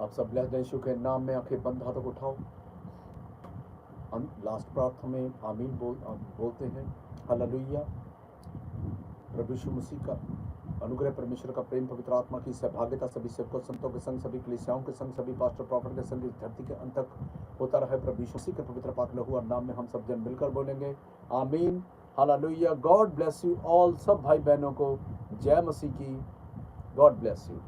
आप सब ब्लेस्ड हैं यीशु के नाम में। आंखें बंद, हाथों को उठाओ। हम लास्ट प्रार्थना में आमीन बोलते हैं। हालेलुया। प्रभु यीशु मसीह का अनुग्रह, परमेश्वर का प्रेम, पवित्र आत्मा की सहभागिता सभी सेवकों संतों के संग, सभी कलीसियाओं के संग, सभी पास्टर प्रॉफिट के संग इस धरती के अंत तक होता रहे। प्रभु यीशु मसीह के पवित्र पाक लहू और नाम में हम सब जन मिलकर बोलेंगे आमीन। Hallelujah. God bless you all. सब भाई बहनों को जय मसीह की। God bless you.